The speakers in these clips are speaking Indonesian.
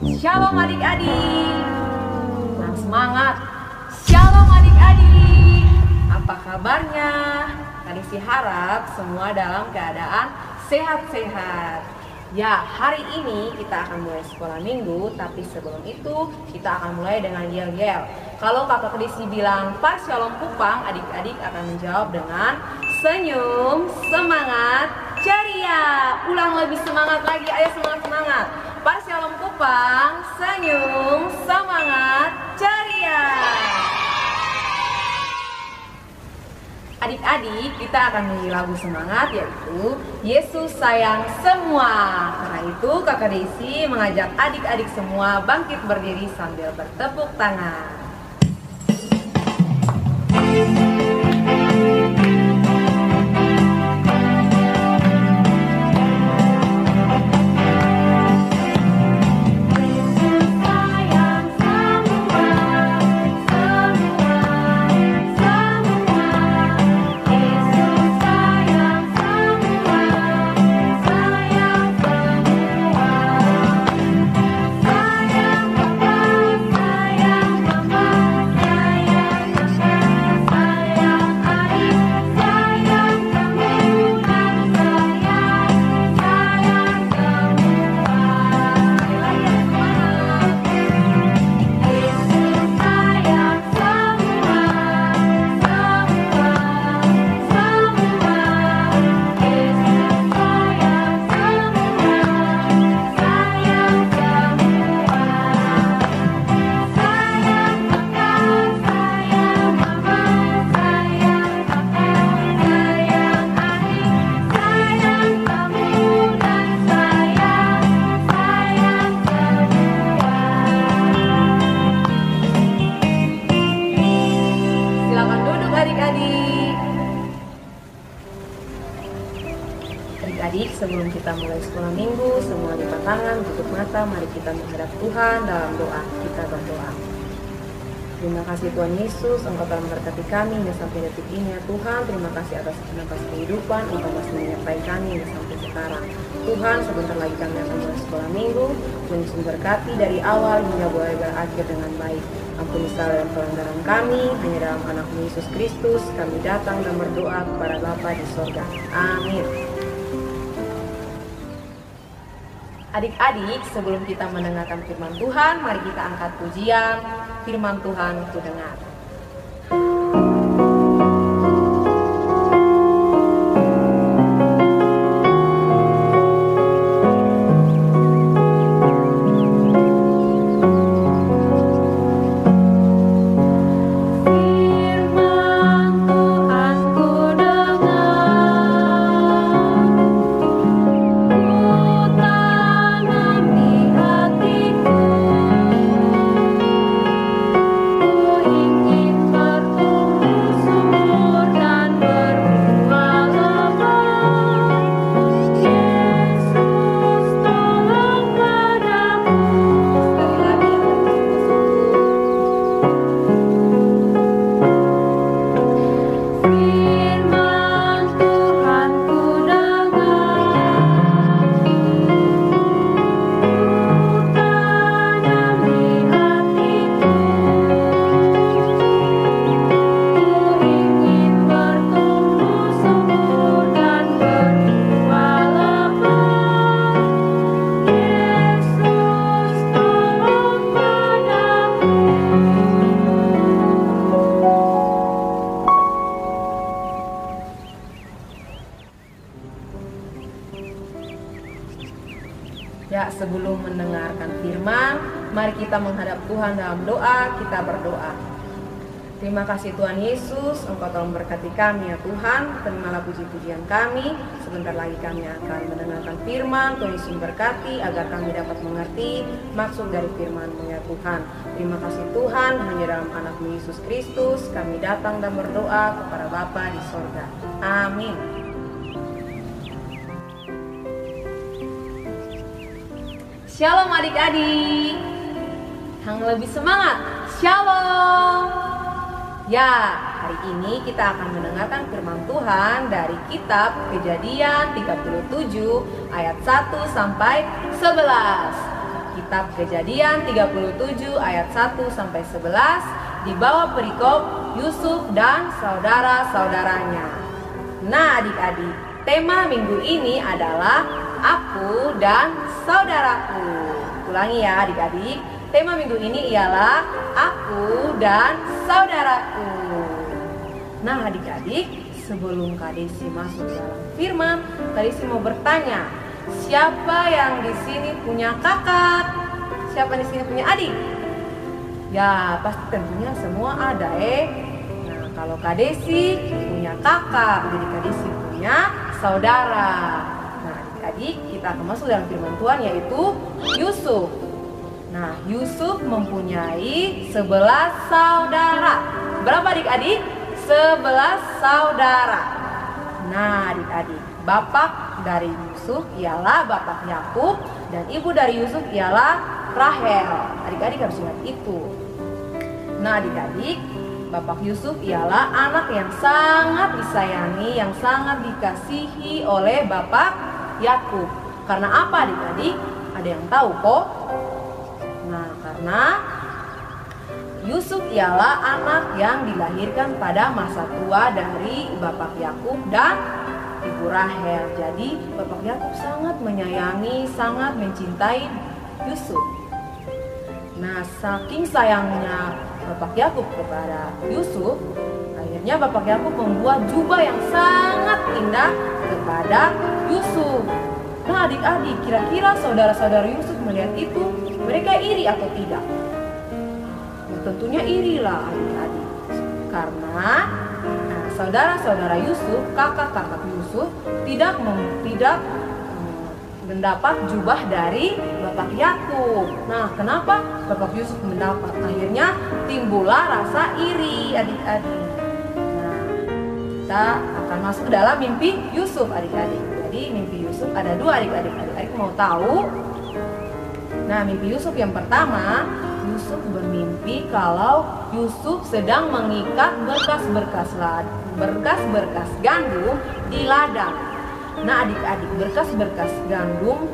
Shalom adik-adik. Kurang semangat. Shalom adik-adik. Apa kabarnya? Kanisi harap semua dalam keadaan sehat-sehat. Ya, hari ini kita akan mulai sekolah minggu, tapi sebelum itu kita akan mulai dengan yel-yel. Kalau kakak Kedisi bilang Pak Shalom Kupang, adik-adik akan menjawab dengan senyum, semangat, ceria. Ulang lebih semangat lagi, ayo semangat-semangat. Pak Shalom Kupang, senyum, semangat, ceria. Adik-adik, kita akan menyanyi lagu semangat, yaitu Yesus sayang semua. Karena itu kakak Desi mengajak adik-adik semua bangkit berdiri sambil bertepuk tangan. Adik-adik, sebelum kita mulai sekolah minggu, semua lipat tangan, tutup mata, mari kita menghadap Tuhan dalam doa. Kita berdoa. Terima kasih Tuhan Yesus, Engkau telah memberkati kami hingga sampai detik ini ya Tuhan. Terima kasih atas nafas kehidupan, Engkau masih menyertai kami hingga sampai sekarang. Tuhan, sebentar lagi kami akan mulai sekolah minggu. Tuhan Yesus memberkati dari awal hingga boleh berakhir dengan baik. Ampuni salah dan pelanggaran kami, hanya dalam anak-Mu Yesus Kristus kami datang dan berdoa kepada Bapa di sorga. Amin. Adik-adik, sebelum kita mendengarkan firman Tuhan, mari kita angkat pujian firman Tuhan ku dengar. Ya, sebelum mendengarkan firman, mari kita menghadap Tuhan dalam doa, kita berdoa. Terima kasih Tuhan Yesus, Engkau telah memberkati kami ya Tuhan. Terimalah puji-pujian kami. Sebentar lagi kami akan mendengarkan firman. Tuhan Yesus memberkati agar kami dapat mengerti maksud dari firman-Mu ya Tuhan. Terima kasih Tuhan, hanya dalam anak-Mu Yesus Kristus kami datang dan berdoa kepada Bapa di sorga. Amin. Shalom adik-adik. Yang lebih semangat. Shalom. Ya, hari ini kita akan mendengarkan firman Tuhan dari kitab Kejadian 37 ayat 1 sampai 11. kitab Kejadian 37 ayat 1 sampai 11 di bawah perikop Yusuf dan saudara-saudaranya. Nah adik-adik, tema minggu ini adalah aku dan saudaraku. Ulangi ya adik-adik, tema minggu ini ialah aku dan saudaraku. Nah adik-adik, sebelum Kak Desi masuk dalam firman, Kak Desi mau bertanya, siapa yang di sini punya kakak? Siapa di sini punya adik? Ya, pasti tentunya semua ada Nah, kalau Kak Desi punya kakak, jadi Kak Desi punya saudara. Nah, adik-adik, kita akan masuk dalam firman Tuhan yaitu Yusuf. Nah, Yusuf mempunyai 11 saudara. Berapa adik-adik? 11 saudara. Nah adik-adik, bapak dari Yusuf ialah bapak Yakub dan ibu dari Yusuf ialah Rahel. Adik-adik harus ingat itu. Nah adik-adik, bapak Yusuf ialah anak yang sangat disayangi, yang sangat dikasihi oleh bapak Yakub. Karena apa adik-adik? Ada yang tahu kok? Nah karena Yusuf ialah anak yang dilahirkan pada masa tua dari bapak Yakub dan ibu Rahel. Jadi bapak Yakub sangat menyayangi, sangat mencintai Yusuf. Nah, saking sayangnya bapak Yakub kepada Yusuf, akhirnya bapak Yakub membuat jubah yang sangat indah kepada Yusuf. Nah, adik-adik, kira-kira saudara-saudara Yusuf melihat itu, mereka iri atau tidak? Tentunya irilah adik-adik, karena saudara-saudara Yusuf, kakak-kakak Yusuf tidak mendapat jubah dari bapak Yakub. Nah, kenapa bapak Yusuf mendapat? Akhirnya timbullah rasa iri adik-adik. Nah, kita akan masuk dalam mimpi Yusuf adik-adik. Jadi mimpi Yusuf ada dua adik-adik. Adik-adik mau tahu? Nah, mimpi Yusuf yang pertama, Yusuf bermimpi kalau Yusuf sedang mengikat berkas-berkas gandum di ladang. Nah adik-adik, berkas-berkas gandum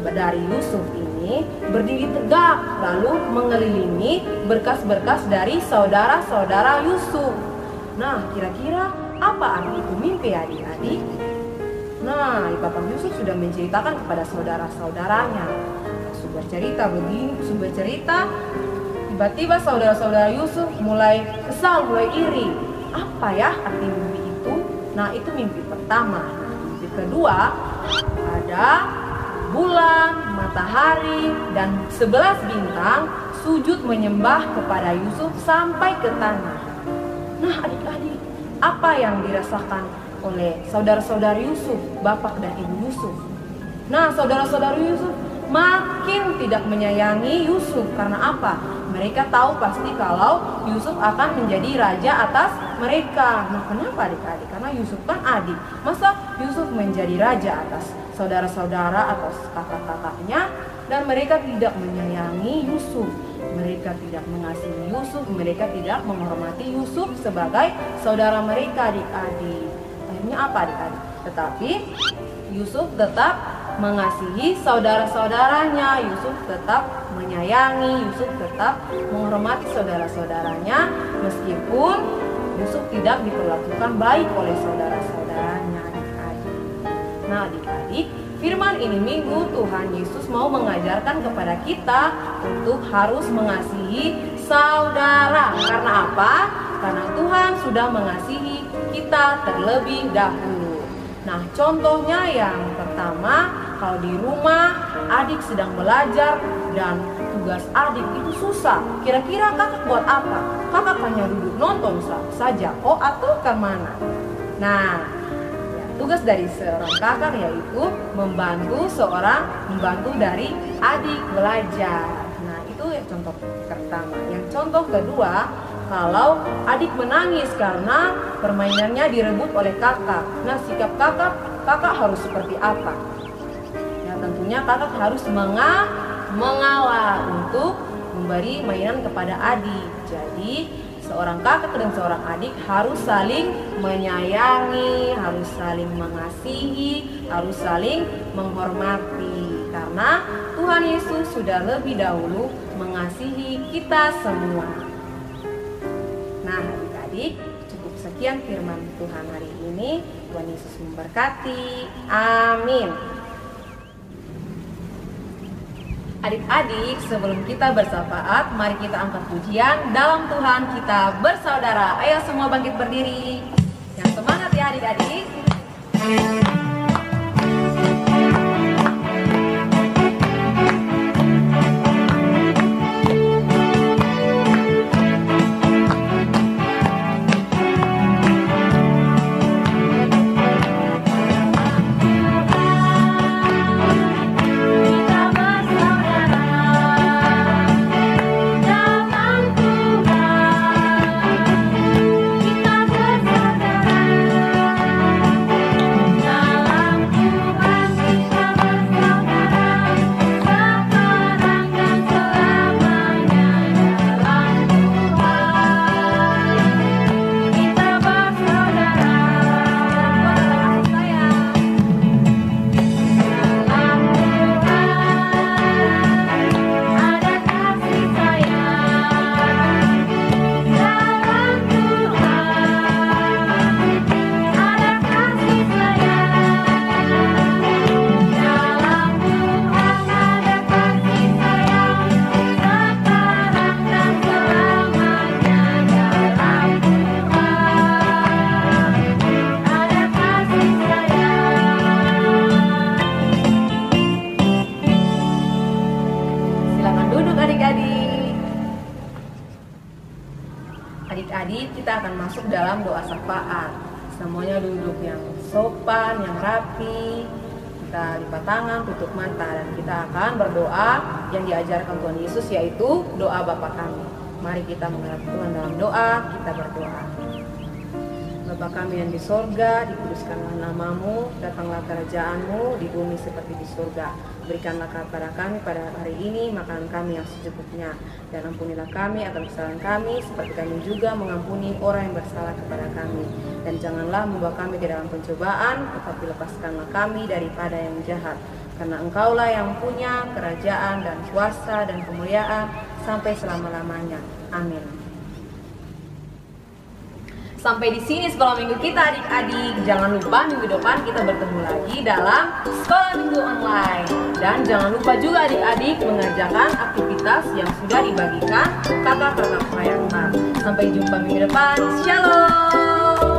dari Yusuf ini berdiri tegak lalu mengelilingi berkas-berkas dari saudara-saudara Yusuf. Nah kira-kira apa arti itu mimpi adik-adik? Nah bapak Yusuf sudah menceritakan kepada saudara-saudaranya. Bercerita begini, bercerita, tiba-tiba saudara-saudara Yusuf mulai kesal, mulai iri. Apa ya arti mimpi itu? Nah itu mimpi pertama. Mimpi kedua, ada bulan, matahari, dan 11 bintang sujud menyembah kepada Yusuf sampai ke tanah. Nah adik-adik, apa yang dirasakan oleh saudara-saudara Yusuf, bapak dan ibu Yusuf? Nah saudara-saudara Yusuf makin tidak menyayangi Yusuf. Karena apa? Mereka tahu pasti kalau Yusuf akan menjadi raja atas mereka. Nah kenapa adik-adik? Karena Yusuf kan adik. Masa Yusuf menjadi raja atas saudara-saudara, atas kakak-kakaknya, dan mereka tidak menyayangi Yusuf. Mereka tidak mengasihi Yusuf. Mereka tidak menghormati Yusuf sebagai saudara mereka adik-adik. Akhirnya apa adik-adik? Tetapi Yusuf tetap mengasihi saudara-saudaranya, Yusuf tetap menyayangi, Yusuf tetap menghormati saudara-saudaranya meskipun Yusuf tidak diperlakukan baik oleh saudara-saudaranya adik-adik. Nah adik-adik, firman ini minggu Tuhan Yesus mau mengajarkan kepada kita untuk harus mengasihi saudara. Karena apa? Karena Tuhan sudah mengasihi kita terlebih dahulu. Nah contohnya yang pertama, kalau di rumah adik sedang belajar dan tugas adik itu susah, kira-kira kakak buat apa? Kakak hanya duduk nonton saja, atau kemana? Nah tugas dari seorang kakak yaitu membantu dari adik belajar. Nah itu contoh pertama. Yang contoh kedua, kalau adik menangis karena permainannya direbut oleh kakak. Nah sikap kakak harus seperti apa? Ya tentunya kakak harus mengalah untuk memberi mainan kepada adik. Jadi seorang kakak dan seorang adik harus saling menyayangi, harus saling mengasihi, harus saling menghormati. Karena Tuhan Tuhan Yesus sudah lebih dahulu mengasihi kita semua. Nah, adik-adik, cukup sekian firman Tuhan hari ini. Tuhan Yesus memberkati. Amin. Adik-adik, sebelum kita bersafaat, mari kita angkat pujian. Dalam Tuhan kita bersaudara. Ayo semua bangkit berdiri. Yang semangat ya adik-adik. Adik-adik, kita akan masuk dalam doa syafaat. Semuanya duduk yang sopan, yang rapi. Kita lipat tangan, tutup mata, dan kita akan berdoa yang diajarkan Tuhan Yesus, yaitu doa Bapa kami. Mari kita menghadap Tuhan dalam doa, kita berdoa. Bapa kami yang di sorga, dikuduskanlah namamu, datanglah kerajaan-Mu di bumi seperti di surga. Berikanlah kepada kami pada hari ini makanan kami yang secukupnya, dan ampunilah kami atas kesalahan kami, seperti kami juga mengampuni orang yang bersalah kepada kami. Dan janganlah membawa kami ke dalam pencobaan, tetapi lepaskanlah kami daripada yang jahat. Karena Engkaulah yang punya kerajaan dan kuasa dan kemuliaan sampai selama-lamanya. Amin. Sampai di sini sekolah minggu kita adik-adik. Jangan lupa minggu depan kita bertemu lagi dalam sekolah minggu online. Dan jangan lupa juga adik-adik mengerjakan aktivitas yang sudah dibagikan kakak-kakak Prayanta. Sampai jumpa minggu depan. Shalom.